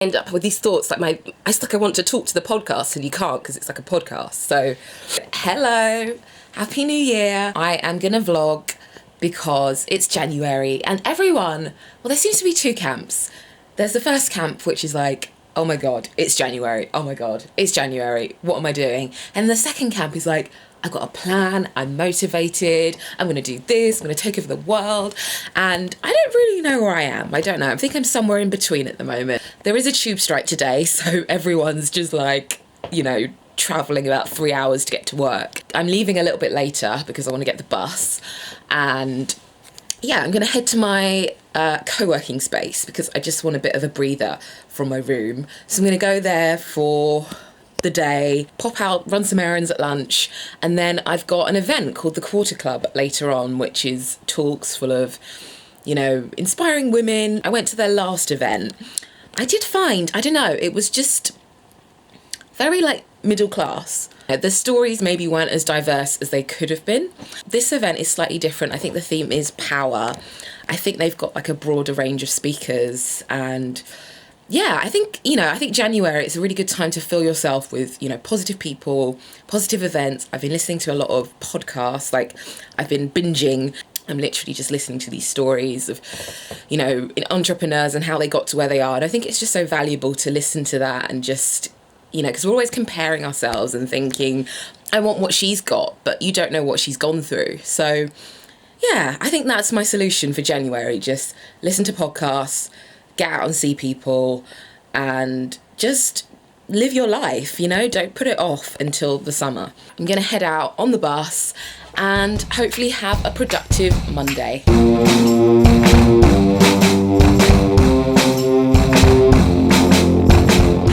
End up with these thoughts it's like I want to talk to the podcast and you can't because it's like a podcast. So hello, happy new year. I am gonna vlog because it's January and there seems to be two camps. There's the first camp which is like, oh my god, it's January, oh my god, it's January, what am I doing? And the second camp is like, I've got a plan, I'm motivated, I'm going to do this, I'm going to take over the world. And I don't really know where I am. I don't know. I think I'm somewhere in between at the moment. There is a tube strike today, so everyone's just like, travelling about 3 hours to get to work. I'm leaving a little bit later because I want to get the bus. And yeah, I'm going to head to my co-working space because I just want a bit of a breather from my room. So I'm going to go there for the day, pop out, run some errands at lunch, and then I've got an event called the Quarter Club later on, which is talks full of, inspiring women. I went to their last event. I did find, I don't know, it was just very middle class. The stories maybe weren't as diverse as they could have been. This event is slightly different. I think the theme is power. I think they've got a broader range of speakers, and yeah, I think January is a really good time to fill yourself with, positive people, positive events. I've been listening to a lot of podcasts, I've been binging. I'm literally just listening to these stories of, entrepreneurs and how they got to where they are. And I think it's just so valuable to listen to that and just, because we're always comparing ourselves and thinking, I want what she's got, but you don't know what she's gone through. So yeah, I think that's my solution for January. Just listen to podcasts, get out and see people, and just live your life, don't put it off until the summer. I'm going to head out on the bus and hopefully have a productive Monday.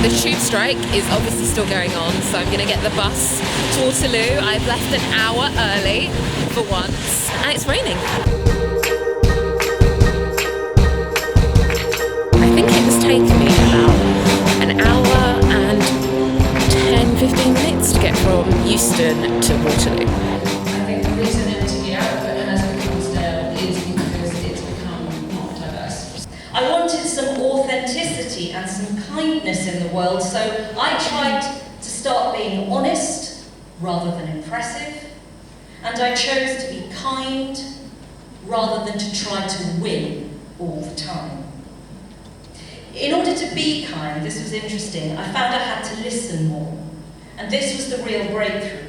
The tube strike is obviously still going on, so I'm going to get the bus to Waterloo. I've left an hour early for once, and it's raining. I think it was taking me about an hour and 10-15 minutes to get from Euston to Waterloo. I think the reason MTV output has become stale is because it's become not diverse. I wanted some authenticity and some kindness in the world, so I tried to start being honest rather than impressive, and I chose to be kind rather than to try to win all the time. In order to be kind, this was interesting, I found I had to listen more. And this was the real breakthrough.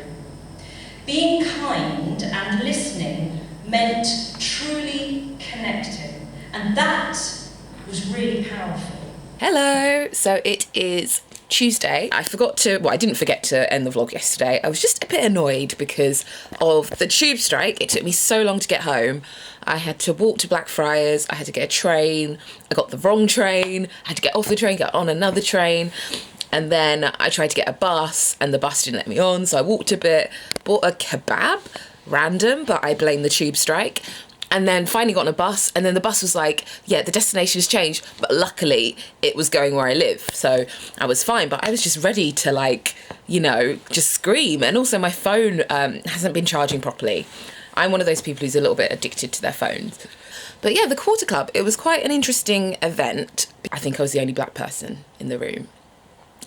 Being kind and listening meant truly connecting. And that was really powerful. Hello, so it is Tuesday. I didn't forget to end the vlog yesterday. I was just a bit annoyed because of the tube strike. It took me so long to get home. I had to walk to Blackfriars, I had to get a train, I got the wrong train, I had to get off the train, get on another train, and then I tried to get a bus and the bus didn't let me on, so I walked a bit, bought a kebab, random, but I blame the tube strike. And then finally got on a bus, and then the bus was like, yeah, the destination has changed, but luckily it was going where I live, so I was fine. But I was just ready to just scream. And also my phone hasn't been charging properly. I'm one of those people who's a little bit addicted to their phones. But yeah, the Quarter Club, it was quite an interesting event. I think I was the only black person in the room.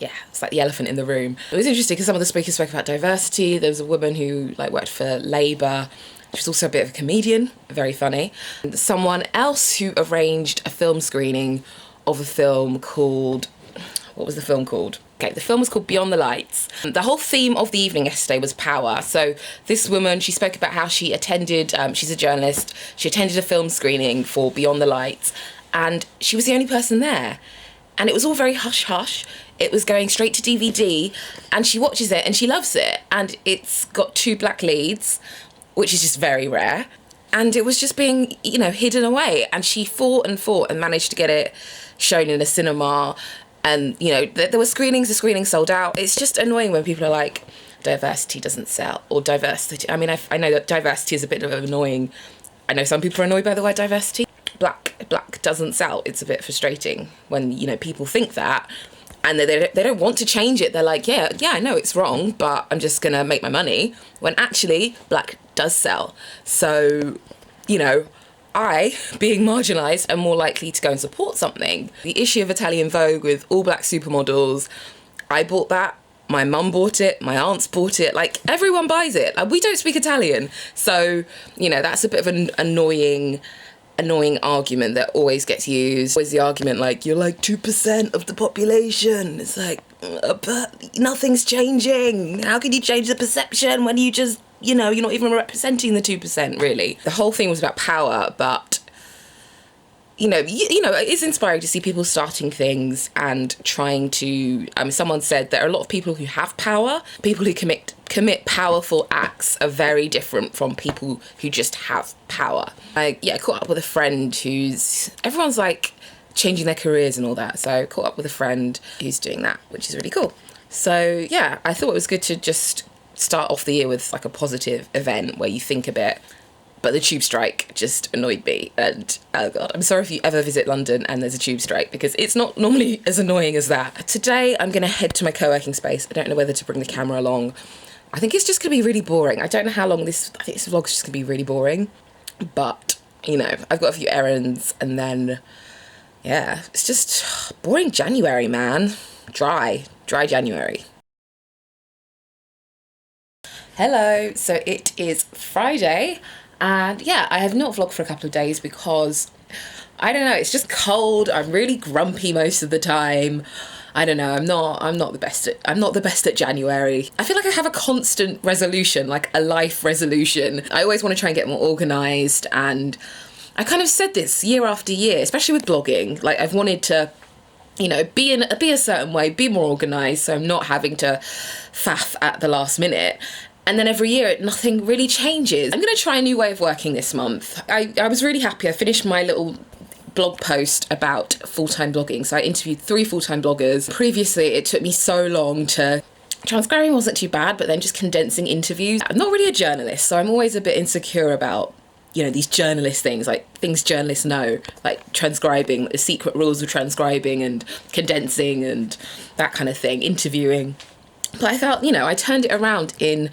Yeah, it's like the elephant in the room. It was interesting because some of the speakers spoke about diversity. There was a woman who worked for Labour. She was also a bit of a comedian, very funny. And someone else who arranged a film screening of a film called, what was the film called? Okay, the film was called Beyond the Lights. The whole theme of the evening yesterday was power. So this woman, she spoke about how she attended, she's a journalist, she attended a film screening for Beyond the Lights, and she was the only person there. And it was all very hush-hush. It was going straight to DVD, and she watches it and she loves it. And it's got 2 black leads, which is just very rare. And it was just being, hidden away. And she fought and managed to get it shown in a cinema. And, there were screenings, the screening sold out. It's just annoying when people are like, diversity doesn't sell, or diversity. I mean, I know that diversity is a bit of annoying. I know some people are annoyed by the word diversity. Black doesn't sell. It's a bit frustrating when, people think that. And they don't want to change it. They're like, yeah, I know it's wrong, but I'm just going to make my money. When actually, black does sell. So, I, being marginalised, am more likely to go and support something. The issue of Italian Vogue with all black supermodels, I bought that. My mum bought it, my aunts bought it, like everyone buys it. Like, we don't speak Italian. So, that's a bit of an annoying argument that always gets used. Always the argument like, you're like 2% of the population. It's like, but nothing's changing. How can you change the perception when you just, you're not even representing the 2%, really? The whole thing was about power, but it is inspiring to see people starting things and trying to, someone said there are a lot of people who have power. People who commit powerful acts are very different from people who just have power. I caught up with a friend everyone's like changing their careers and all that. So I caught up with a friend who's doing that, which is really cool. So yeah, I thought it was good to just start off the year with like a positive event where you think a bit. But the tube strike just annoyed me, and oh god, I'm sorry if you ever visit London and there's a tube strike, because it's not normally as annoying as that. Today I'm going to head to my co-working space. I don't know whether to bring the camera along. I think it's just going to be really boring. I don't know how long I think this vlog's just going to be really boring, but I've got a few errands, and then yeah, it's just boring January, man. Dry January. Hello, so it is Friday. And yeah, I have not vlogged for a couple of days because, I don't know, it's just cold. I'm really grumpy most of the time. I don't know, I'm not the best at January. I feel like I have a constant resolution, like a life resolution. I always want to try and get more organised, and I kind of said this year after year, especially with blogging. Like, I've wanted to, be a certain way, be more organised, so I'm not having to faff at the last minute. And then every year, nothing really changes. I'm going to try a new way of working this month. I was really happy. I finished my little blog post about full-time blogging. So I interviewed 3 full-time bloggers. Previously, it took me so long to... Transcribing wasn't too bad, but then just condensing interviews. I'm not really a journalist, so I'm always a bit insecure about, these journalist things, like things journalists know, like transcribing, the secret rules of transcribing and condensing and that kind of thing, interviewing. But I felt, I turned it around in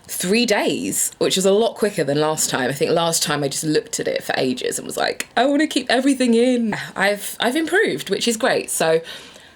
3 days, which was a lot quicker than last time. I think last time I just looked at it for ages and was like, I want to keep everything in. I've improved, which is great. So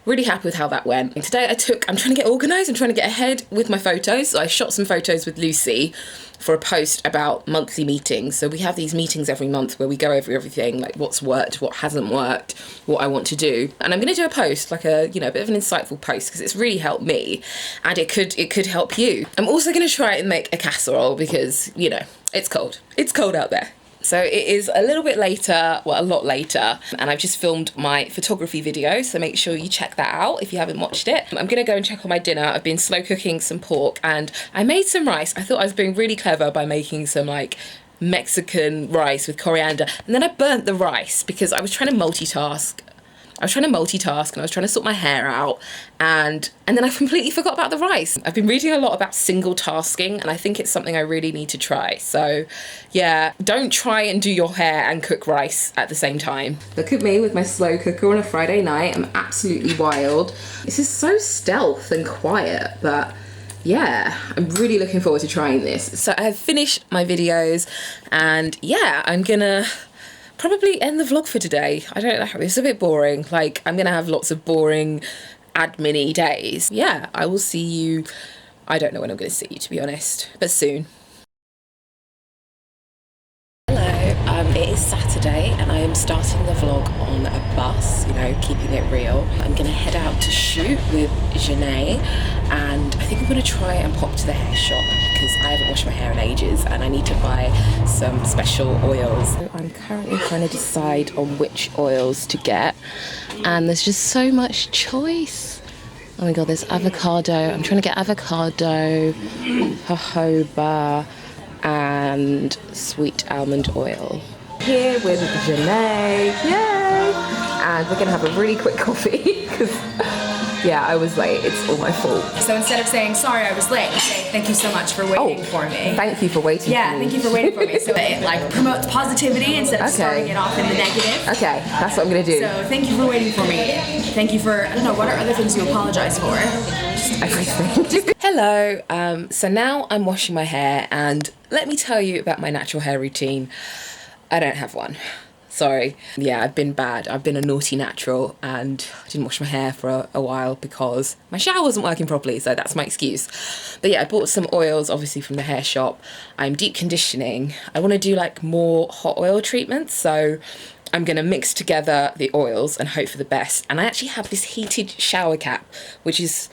really happy with how that went. And today I'm trying to get organised. I'm trying to get ahead with my photos. So I shot some photos with Lucy for a post about monthly meetings. So we have these meetings every month where we go over everything, like what's worked, what hasn't worked, what I want to do. And I'm going to do a post, like a, bit of an insightful post, because it's really helped me and it could help you. I'm also going to try and make a casserole because, it's cold. It's cold out there. So it is a little bit later, well, a lot later, and I've just filmed my photography video, so make sure you check that out if you haven't watched it. I'm going to go and check on my dinner. I've been slow cooking some pork, and I made some rice. I thought I was being really clever by making some, like, Mexican rice with coriander, and then I burnt the rice because I was trying to multitask. And I was trying to sort my hair out, and then I completely forgot about the rice. I've been reading a lot about single tasking, and I think it's something I really need to try. So yeah, don't try and do your hair and cook rice at the same time. Look at me with my slow cooker on a Friday night. I'm absolutely wild. This is so stealth and quiet, but yeah, I'm really looking forward to trying this. So I have finished my videos, and yeah, I'm gonna probably end the vlog for today. I don't know, it's a bit boring. Like, I'm gonna have lots of boring admin-y days. Yeah, I will see you, I don't know when I'm gonna see you, to be honest, but soon. Hello, it is Saturday and I am starting the vlog on a bus, keeping it real. I'm gonna head out to shoot with Janae, and I think I'm gonna try and pop to the hair shop because I haven't washed my hair in ages and I need to buy some special oils. So I'm currently trying to decide on which oils to get, and there's just so much choice. Oh my god, there's avocado. I'm trying to get avocado, jojoba, and sweet almond oil. Here with Janae, yay! And we're gonna have a really quick coffee because yeah, I was late. It's all my fault. So instead of saying sorry I was late, say thank you so much for waiting for me. Thank you for waiting for me. Yeah, thank you for waiting for me. So it like promotes positivity instead of starting it off in the negative. Okay, that's what I'm gonna do. So thank you for waiting for me. Thank you for, I don't know, what are other things you apologize for? Just everything. Hello, so now I'm washing my hair, and let me tell you about my natural hair routine. I don't have one. Sorry. Yeah, I've been bad. I've been a naughty natural and I didn't wash my hair for a while because my shower wasn't working properly, so that's my excuse. But yeah, I bought some oils, obviously from the hair shop. I'm deep conditioning. I want to do like more hot oil treatments, so I'm going to mix together the oils and hope for the best. And I actually have this heated shower cap, which is,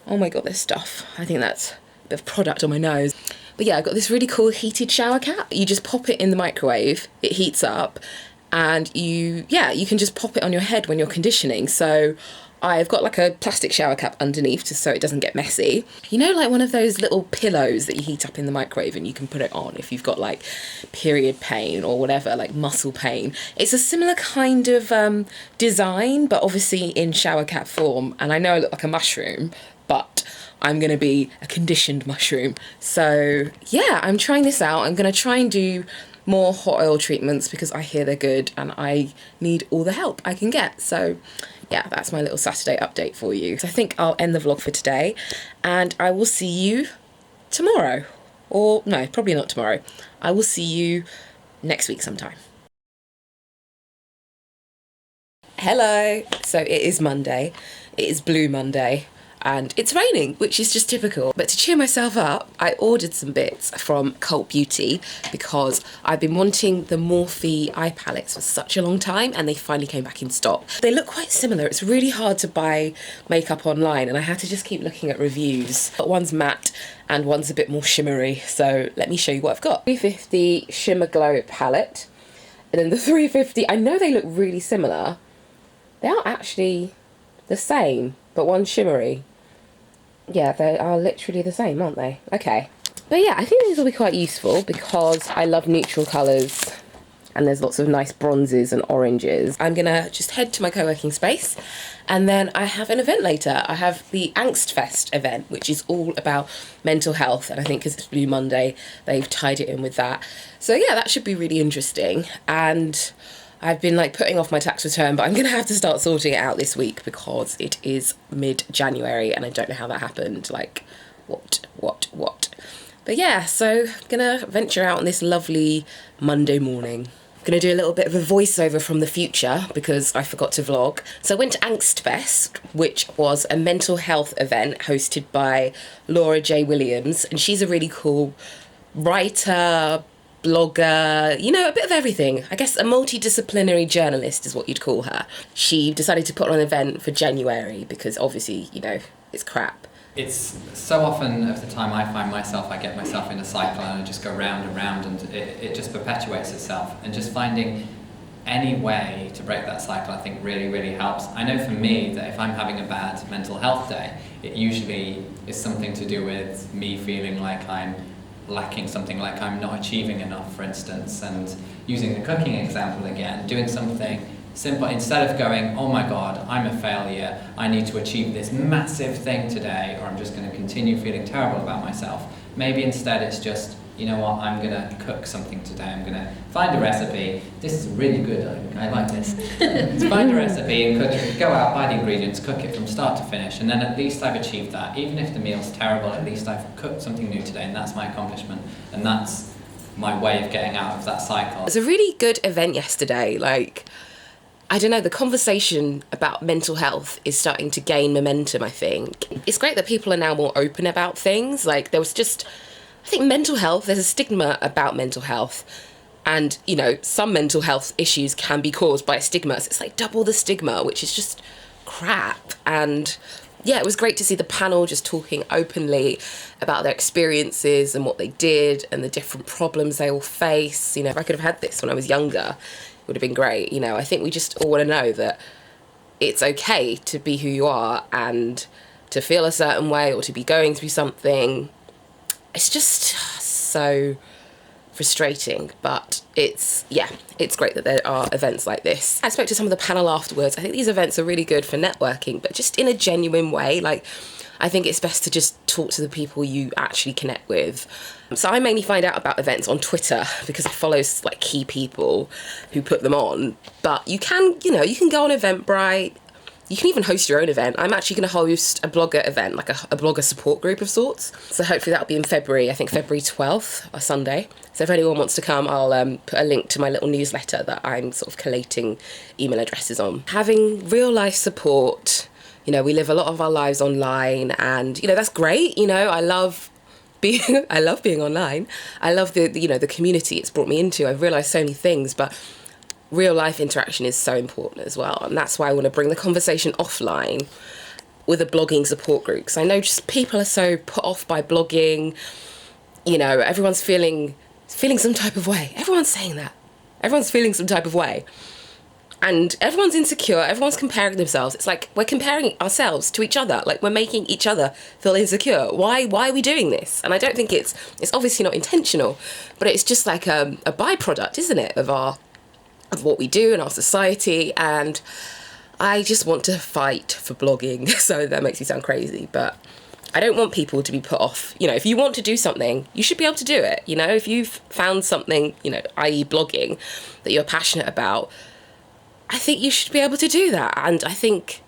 oh my god, this stuff. I think that's a bit of product on my nose. But yeah, I got this really cool heated shower cap. You just pop it in the microwave, it heats up, and you can just pop it on your head when you're conditioning. So I've got like a plastic shower cap underneath just so it doesn't get messy. You know, like one of those little pillows that you heat up in the microwave and you can put it on if you've got like period pain or whatever, like muscle pain. It's a similar kind of design, but obviously in shower cap form. And I know I look like a mushroom, but I'm going to be a conditioned mushroom. So yeah, I'm trying this out. I'm going to try and do more hot oil treatments because I hear they're good and I need all the help I can get. So yeah, that's my little Saturday update for you. So I think I'll end the vlog for today and I will see you tomorrow. Or no, probably not tomorrow. I will see you next week sometime. Hello. So it is Monday. It is Blue Monday. And it's raining, which is just typical. But to cheer myself up, I ordered some bits from Cult Beauty because I've been wanting the Morphe eye palettes for such a long time and they finally came back in stock. They look quite similar. It's really hard to buy makeup online and I had to just keep looking at reviews. But one's matte and one's a bit more shimmery. So let me show you what I've got. 350 Shimmer Glow palette. And then the 350, I know they look really similar. They are actually the same, but one's shimmery. Yeah, they are literally the same, aren't they? Okay. But yeah, I think these will be quite useful because I love neutral colours and there's lots of nice bronzes and oranges. I'm gonna just head to my co-working space and then I have an event later. I have the Angst Fest event, which is all about mental health, and I think because it's Blue Monday, they've tied it in with that. So yeah, that should be really interesting. And I've been like putting off my tax return, but I'm going to have to start sorting it out this week because it is mid-January and I don't know how that happened. Like, what? But yeah, so I'm going to venture out on this lovely Monday morning. I'm going to do a little bit of a voiceover from the future because I forgot to vlog. So I went to Angst Fest, which was a mental health event hosted by Laura J. Williams, and she's a really cool writer, blogger, you know, a bit of everything. I guess a multidisciplinary journalist is what you'd call her. She decided to put on an event for January because obviously, you know, it's crap. It's so often of the time I find myself, I get myself in a cycle and I just go round and round and it just perpetuates itself. And just finding any way to break that cycle I think really, really helps. I know for me that if I'm having a bad mental health day, it usually is something to do with me feeling like I'm lacking something, like I'm not achieving enough, for instance. And using the cooking example again, doing something simple, instead of going, oh my god, I'm a failure, I need to achieve this massive thing today, or I'm just going to continue feeling terrible about myself. Maybe instead it's just, you know what, I'm going to cook something today, I'm going to find a recipe, this is really good, I like this. Find a recipe and cook it, go out, buy the ingredients, cook it from start to finish, and then at least I've achieved that. Even if the meal's terrible, at least I've cooked something new today, and that's my accomplishment, and that's my way of getting out of that cycle. It was a really good event yesterday. Like, I don't know, the conversation about mental health is starting to gain momentum, I think. It's great that people are now more open about things. Like, there was just, I think mental health, there's a stigma about mental health. And, you know, some mental health issues can be caused by a stigma. So it's like double the stigma, which is just crap. And yeah, it was great to see the panel just talking openly about their experiences and what they did and the different problems they all face. You know, if I could have had this when I was younger, it would have been great. You know, I think we just all want to know that it's okay to be who you are and to feel a certain way or to be going through something. It's just so frustrating, but it's great that there are events like this. I spoke to some of the panel afterwards. I think these events are really good for networking, but just in a genuine way. Like, I think it's best to just talk to the people you actually connect with. So I mainly find out about events on Twitter because I follow like key people who put them on, but you can go on Eventbrite. you can even host your own event. I'm actually going to host a blogger event, like a blogger support group of sorts. So hopefully that'll be in February, I think February 12th, a Sunday. So if anyone wants to come, I'll put a link to my little newsletter that I'm sort of collating email addresses on. Having real life support, you know, we live a lot of our lives online, and, you know, that's great. You know, I love being online. I love the community it's brought me into. I've realised so many things, but real life interaction is so important as well. And that's why I want to bring the conversation offline with a blogging support group. Because I know just people are so put off by blogging. You know, everyone's feeling some type of way. Everyone's saying that. Everyone's feeling some type of way. And everyone's insecure. Everyone's comparing themselves. It's like we're comparing ourselves to each other. Like we're making each other feel insecure. Why are we doing this? And I don't think it's obviously not intentional, but it's just like a byproduct, isn't it, of what we do in our society. And I just want to fight for blogging. So that makes me sound crazy, but I don't want people to be put off. You know, if you want to do something, you should be able to do it. You know, if you've found something, you know, i.e. blogging, that you're passionate about, I think you should be able to do that. And I think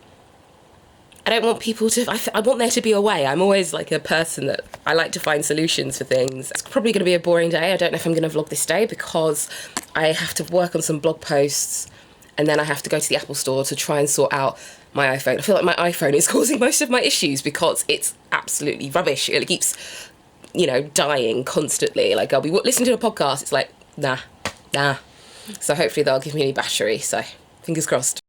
I don't want people to, I want there to be a way. I'm always like a person that I like to find solutions for things. It's probably going to be a boring day. I don't know if I'm going to vlog this day because I have to work on some blog posts, and then I have to go to the Apple store to try and sort out my iPhone. I feel like my iPhone is causing most of my issues because it's absolutely rubbish. It keeps, you know, dying constantly. Like I'll be listening to a podcast, it's like, nah. So hopefully they'll give me a new battery. So fingers crossed.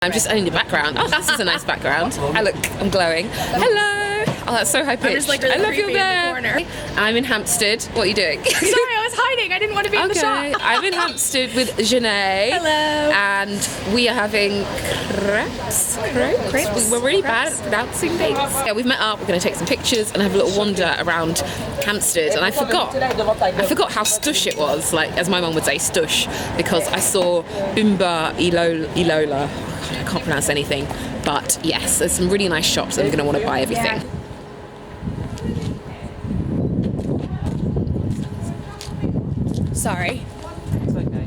I'm just in the background. Oh, this is a nice background. I'm glowing. Hello. Oh, that's so high pitched. I'm just like really I love you creepy there. in the corner. I'm in Hampstead. What are you doing? Sorry, I was hiding. I didn't want to be in the shot. I'm in Hampstead with Janae. Hello. And we are having crepes. We're really bad at pronouncing things. Yeah, we've met up. We're going to take some pictures and have a little wander around Hampstead. And I forgot how stush it was. Like, as my mum would say, stush, because I saw Umba Ilola. I can't pronounce anything. But yes, there's some really nice shops, and I'm going to want to buy everything. Sorry. It's okay.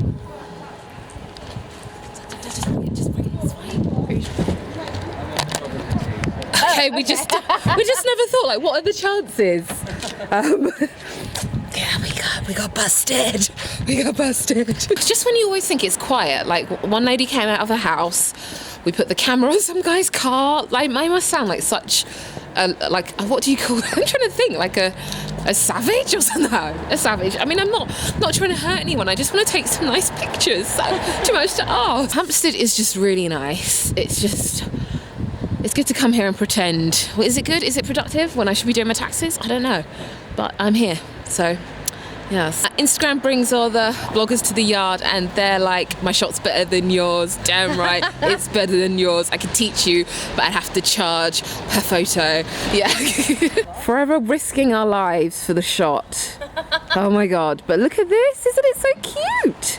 Okay, we just never thought, like, what are the chances? Yeah, we got busted. It's just when you always think it's quiet. Like, one lady came out of her house, we put the camera on some guy's car. Like, I must sound like such what do you call it? I'm trying to think, like a savage or something. No, a savage. I mean, I'm not trying to hurt anyone. I just want to take some nice pictures. So, too much to ask. Hampstead is just really nice. It's good to come here and pretend. Well, is it good? Is it productive when I should be doing my taxes? I don't know. But I'm here. So, yes. Instagram brings all the bloggers to the yard, and they're like, my shot's better than yours. Damn right, it's better than yours. I could teach you, but I'd have to charge per photo. Yeah. Forever risking our lives for the shot. Oh my God. But look at this. Isn't it so cute?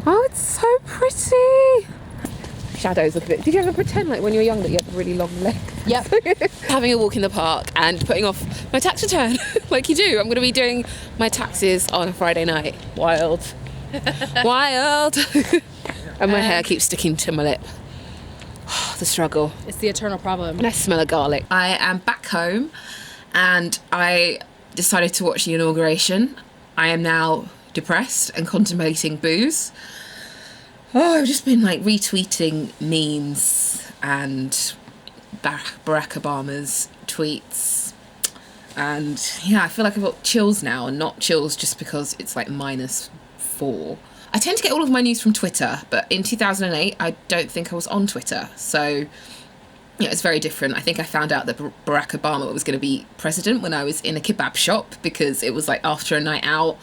Oh, it's so pretty. Shadows look a bit. Did you ever pretend like when you were young that you had really long legs? Yep. Having a walk in the park and putting off my tax return like you do. I'm going to be doing my taxes on a Friday night. Wild. And my hair keeps sticking to my lip. The struggle. It's the eternal problem. And I smell of garlic. I am back home and I decided to watch the inauguration. I am now depressed and contemplating booze. Oh, I've just been like retweeting memes and Barack Obama's tweets. And yeah, I feel like I've got chills now, and not chills just because it's like -4. I tend to get all of my news from Twitter, but in 2008, I don't think I was on Twitter. So yeah, it's very different. I think I found out that Barack Obama was going to be president when I was in a kebab shop, because it was like after a night out.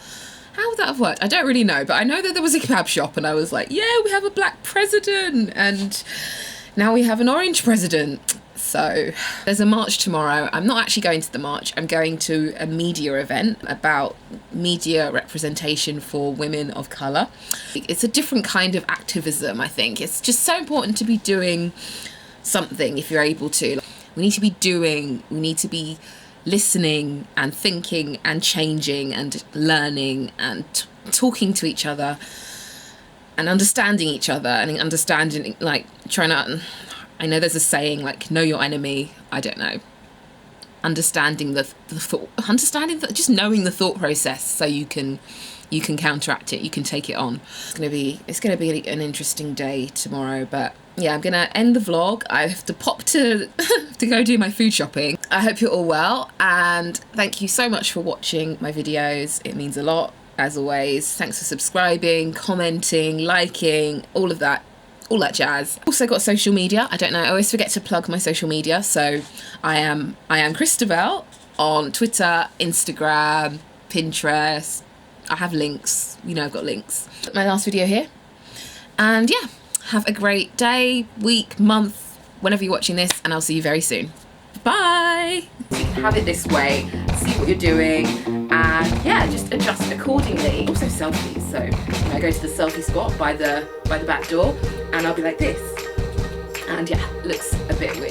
How would that have worked? I don't really know, but I know that there was a kebab shop and I was like, yeah, we have a black president, and now we have an orange president. So there's a march tomorrow. I'm not actually going to the march. I'm going to a media event about media representation for women of colour. It's a different kind of activism, I think. It's just so important to be doing something if you're able to. We need to be listening and thinking and changing and learning and talking to each other. understanding each other and understanding, like, trying to, I know there's a saying, like, know your enemy. I don't know. Understanding the thought, just knowing the thought process, so you can counteract it, you can take it on. It's gonna be an interesting day tomorrow, but yeah, I'm gonna end the vlog. I have to pop to go do my food shopping. I hope you're all well, and thank you so much for watching my videos. It means a lot, as always. Thanks for subscribing, commenting, liking, all of that jazz. Also got social media. I don't know, I always forget to plug my social media. So I am Kristabel on Twitter, Instagram, Pinterest. I have links, you know, I've got links. My last video here. And yeah, have a great day, week, month, whenever you're watching this, and I'll see you very soon. Bye. You can have it this way, see what you're doing, and yeah, just adjust accordingly. Also selfies, so I go to the selfie spot by the back door, and I'll be like this, and yeah, looks a bit weird.